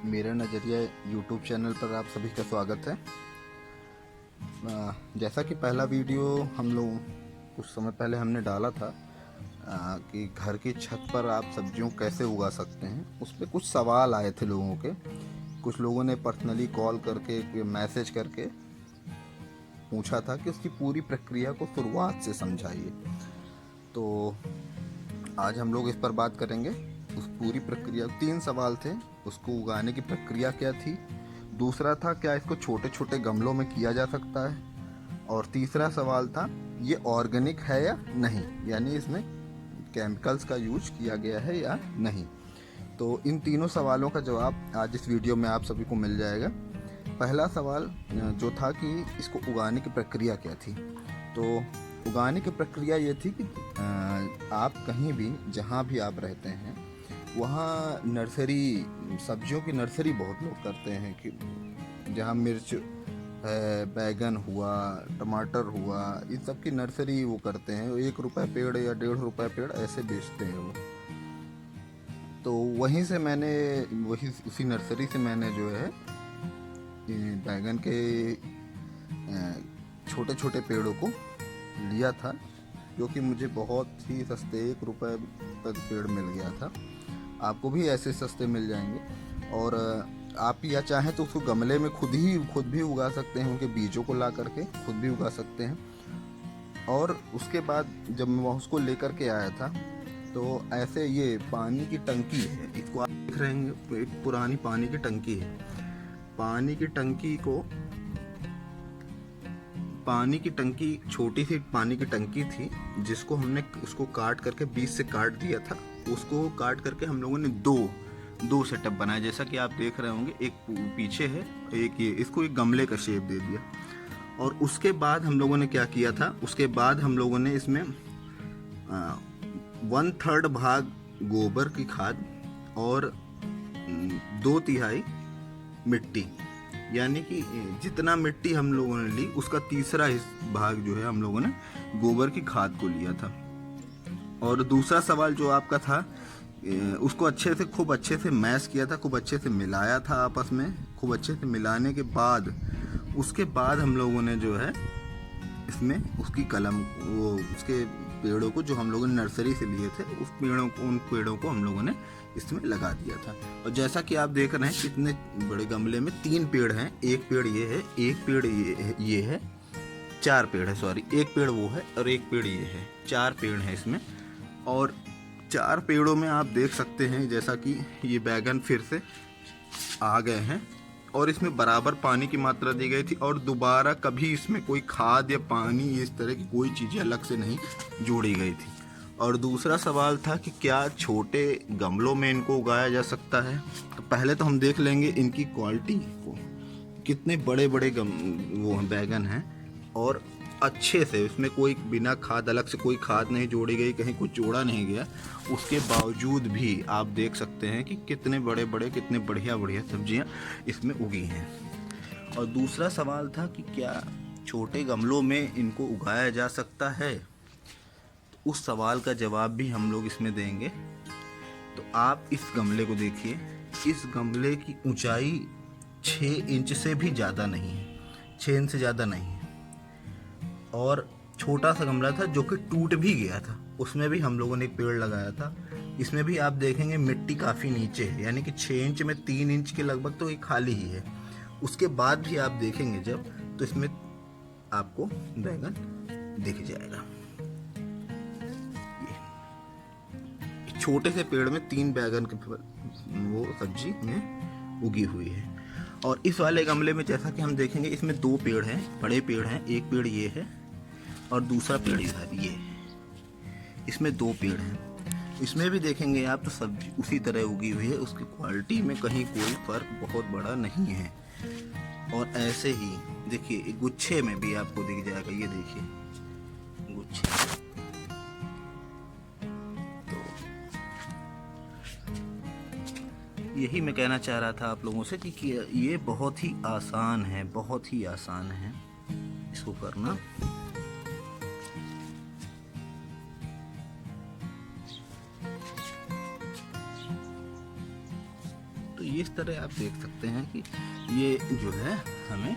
मेरा नज़रिया YouTube channel पर आप सभी का स्वागत है। जैसा कि पहला वीडियो हम लोग कुछ समय पहले हमने डाला था कि घर की छत पर आप सब्जियों कैसे उगा सकते हैं, उस पर कुछ सवाल आए थे लोगों के। कुछ लोगों ने पर्सनली कॉल करके मैसेज करके पूछा था कि उसकी पूरी प्रक्रिया को शुरुआत से समझाइए। तो आज हम लोग इस पर बात करेंगे। उस पूरी प्रक्रिया, 3 सवाल थे। उसको उगाने की प्रक्रिया क्या थी, दूसरा था क्या इसको छोटे छोटे गमलों में किया जा सकता है, और तीसरा सवाल था ये ऑर्गेनिक है या नहीं, यानी इसमें केमिकल्स का यूज किया गया है या नहीं। तो इन तीनों सवालों का जवाब आज इस वीडियो में आप सभी को मिल जाएगा। पहला सवाल जो था कि इसको उगाने की प्रक्रिया क्या थी, तो उगाने की प्रक्रिया ये थी कि आप कहीं भी जहाँ भी आप रहते हैं वहाँ नर्सरी, सब्जियों की नर्सरी बहुत लोग करते हैं कि जहाँ मिर्च है, बैगन हुआ, टमाटर हुआ, इन सब की नर्सरी वो करते हैं। 1 रुपये पेड़ या 1.5 रुपये पेड़ ऐसे बेचते हैं वो। तो वहीं से मैंने, वही उसी नर्सरी से मैंने जो है बैगन के छोटे छोटे पेड़ों को लिया था, जो कि मुझे बहुत ही सस्ते 1 रुपये तक पेड़ मिल गया था। आपको भी ऐसे सस्ते मिल जाएंगे। और आप या चाहें तो उसको गमले में खुद भी उगा सकते हैं, उनके बीजों को ला करके खुद भी उगा सकते हैं। और उसके बाद जब मैं उसको लेकर के आया था तो ऐसे ये पानी की टंकी है, इसको आप देख रहे हैं, एक पुरानी पानी की टंकी है। पानी की टंकी को, पानी की टंकी, छोटी सी पानी की टंकी थी जिसको हमने उसको काट करके बीच से काट दिया था। उसको काट करके हम लोगों ने दो सेटअप बनाए, जैसा कि आप देख रहे होंगे। एक पीछे है, एक ये, इसको एक गमले का शेप दे दिया। और उसके बाद हम लोगों ने क्या किया था, उसके बाद हम लोगों ने इसमें 1/3 भाग गोबर की खाद और 2/3 मिट्टी, यानी कि जितना मिट्टी हम लोगों ने ली उसका तीसरा भाग जो है हम लोगों ने गोबर की खाद को लिया था। और दूसरा सवाल जो आपका था, उसको खूब अच्छे से मैश किया था, खूब अच्छे से मिलाया था आपस में। खूब अच्छे से मिलाने के बाद उसके बाद हम लोगों ने जो है इसमें उसकी कलम, वो उसके पेड़ों को जो हम लोगों ने नर्सरी से लिए थे, उन पेड़ों को हम लोगों ने इसमें लगा दिया था। और जैसा कि आप देख रहे हैं कितने बड़े गमले में 3 पेड़ हैं। एक पेड़ ये है, एक पेड़ ये है, 4 पेड़ है, सॉरी, एक पेड़ वो है और एक पेड़ ये है, 4 पेड़ हैं इसमें। और 4 पेड़ों में आप देख सकते हैं जैसा कि ये बैगन फिर से आ गए हैं और इसमें बराबर पानी की मात्रा दी गई थी, और दोबारा कभी इसमें कोई खाद या पानी इस तरह की कोई चीज़ें अलग से नहीं जोड़ी गई थी। और दूसरा सवाल था कि क्या छोटे गमलों में इनको उगाया जा सकता है। तो पहले तो हम देख लेंगे इनकी क्वालिटी को, कितने बड़े बड़े वो हैं, बैगन हैं, और अच्छे से उसमें कोई बिना खाद, अलग से कोई खाद नहीं जोड़ी गई, कहीं कुछ जोड़ा नहीं गया। उसके बावजूद भी आप देख सकते हैं कि कितने बड़े बड़े, कितने बढ़िया बढ़िया सब्जियां इसमें उगी हैं। और दूसरा सवाल था कि क्या छोटे गमलों में इनको उगाया जा सकता है, तो उस सवाल का जवाब भी हम लोग इसमें देंगे। तो आप इस गमले को देखिए, इस गमले की ऊंचाई 6 इंच से भी ज़्यादा नहीं है, 6 इंच से ज़्यादा नहीं है। और छोटा सा गमला था जो कि टूट भी गया था, उसमें भी हम लोगों ने एक पेड़ लगाया था। इसमें भी आप देखेंगे मिट्टी काफ़ी नीचे है, यानी कि 6 इंच में 3 इंच के लगभग तो ये खाली ही है। उसके बाद भी आप देखेंगे जब, तो इसमें आपको बैगन दिख जाएगा। ये छोटे से पेड़ में 3 बैगन के वो सब्जी में उगी हुई है। और इस वाले गमले में जैसा कि हम देखेंगे, इसमें 2 पेड़ हैं, बड़े पेड़ हैं। एक पेड़ ये है और दूसरा पेड़ इधर ये। इसमें 2 पेड़ हैं। इसमें भी देखेंगे आप तो सब्जी उसी तरह उगी हुई है, उसकी क्वालिटी में कहीं कोई फर्क बहुत बड़ा नहीं है। और ऐसे ही देखिए गुच्छे में भी आपको दिख जाएगा, ये देखिए गुच्छे। तो यही मैं कहना चाह रहा था आप लोगों से कि ये बहुत ही आसान है, बहुत ही आसान है इसको करना। तो इस तरह आप देख सकते हैं कि ये जो है हमें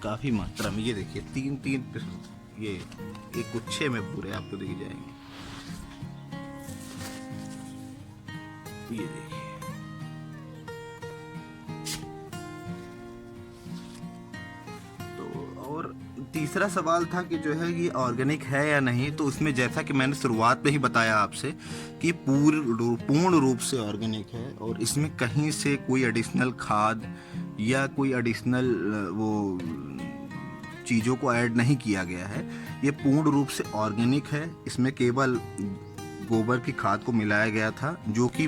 काफ़ी मात्रा में, ये देखिए तीन ये एक गुच्छे में पूरे आपको दिख जाएंगे। ये देखिए, तो और तीसरा सवाल था कि जो है ये ऑर्गेनिक है या नहीं। तो इसमें जैसा कि मैंने शुरुआत में ही बताया आपसे कि पूर्ण रूप से ऑर्गेनिक है और इसमें कहीं से कोई एडिशनल खाद या कोई एडिशनल वो चीज़ों को ऐड नहीं किया गया है। ये पूर्ण रूप से ऑर्गेनिक है। इसमें केवल गोबर की खाद को मिलाया गया था, जो कि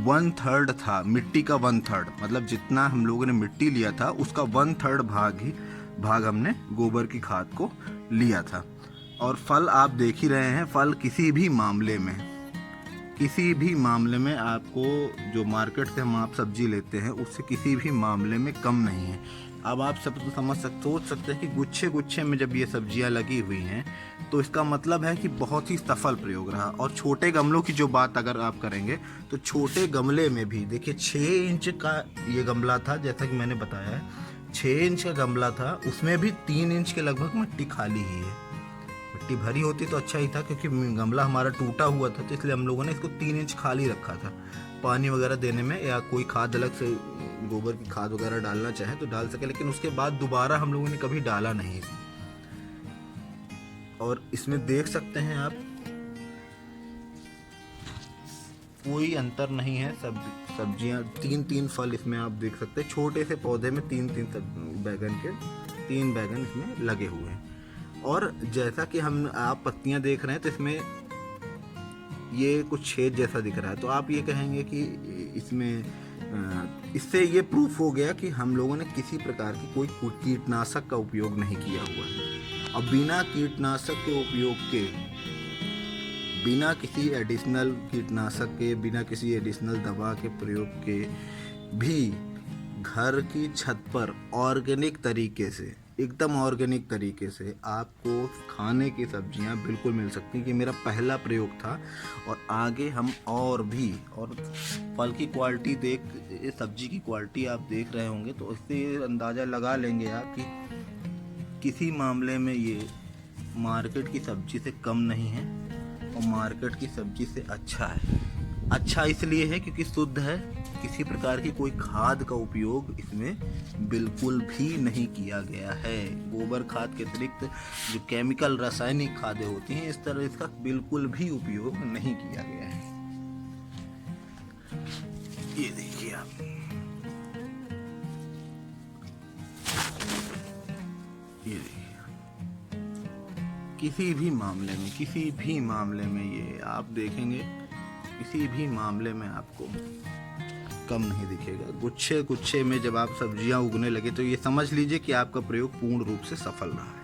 1/3 था, मिट्टी का 1/3, मतलब जितना हम लोगों ने मिट्टी लिया था उसका 1/3 भाग हमने गोबर की खाद को लिया था। और फल आप देख ही रहे हैं, फल किसी भी मामले में आपको जो मार्केट से हम आप सब्जी लेते हैं उससे किसी भी मामले में कम नहीं है। अब आप सब तो सोच सकते हैं कि गुच्छे में जब ये सब्जियां लगी हुई हैं तो इसका मतलब है कि बहुत ही सफल प्रयोग रहा। और छोटे गमलों की जो बात अगर आप करेंगे तो छोटे गमले में भी देखिए 6 इंच का ये गमला था, जैसा कि मैंने बताया है 6 इंच का गमला था, उसमें भी 3 इंच के लगभग मिट्टी खाली ही है। मिट्टी भरी होती तो अच्छा ही था, क्योंकि गमला हमारा टूटा हुआ था तो इसलिए हम लोगों ने इसको 3 इंच खाली रखा था। पानी वगैरह देने में या कोई खाद अलग से गोबर की खाद वगैरह डालना चाहे तो डाल सके, लेकिन उसके बाद दोबारा हम लोगों ने कभी डाला नहीं। और इसमें देख सकते हैं आप कोई अंतर नहीं है, सब सब्जियां 3 फल इसमें आप देख सकते हैं। छोटे से पौधे में 3 बैगन इसमें लगे हुए हैं। और जैसा कि आप पत्तियां देख रहे हैं तो इसमें ये कुछ छेद जैसा दिख रहा है, तो आप ये कहेंगे कि इससे ये प्रूफ हो गया कि हम लोगों ने किसी प्रकार की कोई कीटनाशक का उपयोग नहीं किया हुआ है। अब बिना कीटनाशक के उपयोग के, बिना किसी एडिशनल कीटनाशक के, बिना किसी एडिशनल दवा के प्रयोग के भी घर की छत पर ऑर्गेनिक तरीके से, एकदम ऑर्गेनिक तरीके से आपको खाने की सब्जियां बिल्कुल मिल सकती हैं। कि मेरा पहला प्रयोग था और आगे हम और फल की क्वालिटी सब्जी की क्वालिटी आप देख रहे होंगे तो इससे अंदाज़ा लगा लेंगे आप कि किसी मामले में ये मार्केट की सब्जी से कम नहीं है और मार्केट की सब्जी से अच्छा है। अच्छा इसलिए है क्योंकि शुद्ध है, किसी प्रकार की कोई खाद का उपयोग इसमें बिल्कुल भी नहीं किया गया है। गोबर खाद के अतिरिक्त जो केमिकल रासायनिक खादें होती हैं इस तरह इसका बिल्कुल भी उपयोग नहीं किया गया है। ये देखिए आप, ये देखिए किसी भी मामले में ये आप देखेंगे, किसी भी मामले में आपको कम नहीं दिखेगा। गुच्छे में जब आप सब्जियां उगने लगे तो ये समझ लीजिए कि आपका प्रयोग पूर्ण रूप से सफल रहा।